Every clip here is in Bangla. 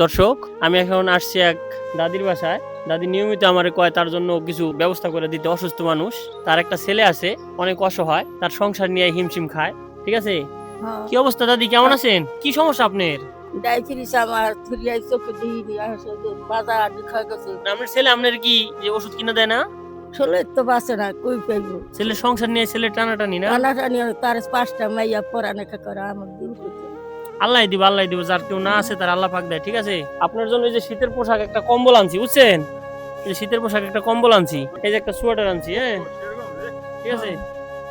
দর্শক, আমি এখন আসছি এক দাদির বাসায়। দাদি নিয়মিত আমারে কয় তার জন্য কিছু ব্যবস্থা করে দিতে, অসুস্থ মানুষ। তার একটা ছেলে আছে, অনেক অসহায়, তার সংসার নিয়ে হিমশিম খায়। ঠিক আছে? হ্যাঁ, কি অবস্থা দাদি, কেমন আছেন? কি সমস্যা আপনার? ডায়াবেটিস আমার থুরিয়াই চোখে দিইনি আসলে বাজার আদি খাই গেছে। আপনার ছেলে আপনার কি যে ওষুধ কিনে দেয় না? ষোলো তো বাঁচে না কই পাইবো। ছেলের সংসার নিয়ে ছেলে টানাটানি না? টানাটানি তার 5টা মাইয়া পড়ালেখা করে আমার দিন করতে। আল্লাহ দিব, আল্লাহ দিব, যার কেউ না আছে তার আল্লাহ পাক দেয়। ঠিক আছে? আপনার জন্য এই যে শীতের পোশাক একটা কম্বল আনছি, বুঝছেন? এই যে শীতের পোশাক একটা কম্বল আনছি, এই যে একটা সোয়েটার আনছি। হ্যাঁ, ঠিক আছে,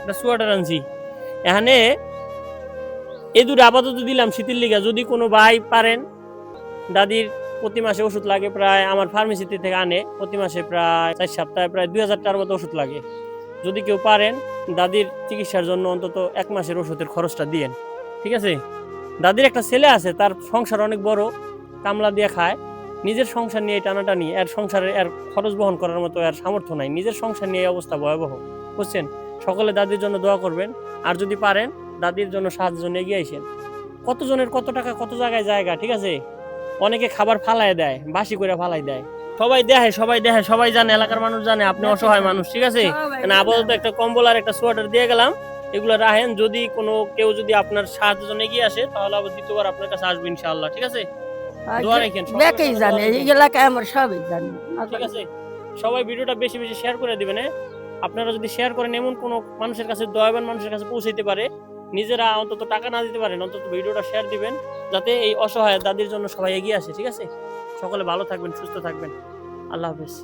একটা সোয়েটার আনছি। এখানে এই দুটো আপাতত দিলাম শীতের লিগা। যদি কোনো ভাই পারেন, দাদির প্রতি মাসে ওষুধ লাগে প্রায়, আমার ফার্মেসিতে থেকে আনে প্রতি মাসে প্রায় 4 সপ্তাহে প্রায় 2000 টাকার মতো ওষুধ লাগে। যদি কেউ পারেন দাদির চিকিৎসার জন্য অন্তত 1 মাসের ওষুধের খরচটা দিয়েন। ঠিক আছে? দাদির একটা ছেলে আছে, তার সংসার অনেক বড়, কামলা দিয়ে খায়। নিজের সংসার নিয়ে টানাটানি, এর সংসারে এর খরচ বহন করার মতো এর সামর্থ্য নাই। নিজের সংসার নিয়ে এই অবস্থা ভয়াবহ, বুঝছেন? সকলে দাদির জন্য দোয়া করবেন। আর যদি পারেন দাদির জন্য সাহায্যের জন্য এগিয়ে আইসেন। কতজনের কত টাকা কত জায়গায় জায়গা, ঠিক আছে? অনেকে খাবার ফালায় দেয়, বাসি করে ফালাই দেয়। সবাই দেখে, সবাই জানে, এলাকার মানুষ জানে আপনি অসহায় মানুষ। ঠিক আছে? মানে আপাতত একটা কম্বল আর একটা সোয়েটার দিয়ে গেলাম, এগুলো রাখেন। যদি কোনো কেউ যদি আপনার সাহায্যের জন্য এগিয়ে আসে, তাহলে আবার দ্বিতীয়বার আপনার কাছে আসবে ইনশাআল্লাহ। ঠিক আছে? দোয়া রাখেন, দেখেই জানে এই এলাকায় আমার সবই জানে। ঠিক আছে? সবাই ভিডিওটা বেশি বেশি শেয়ার করে দিবেন। আপনারা যদি শেয়ার করেন, এমন কোনো মানুষের কাছে, দয়াবান মানুষের কাছে পৌঁছাইতে পারে, নিজেরা অন্তত টাকা না দিতে পারেন, অন্তত ভিডিওটা শেয়ার দিবেন, যাতে এই অসহায় দাদির জন্য সবাই এগিয়ে আসে। ঠিক আছে? সকলে ভালো থাকবেন, সুস্থ থাকবেন। আল্লাহ হাফেজ।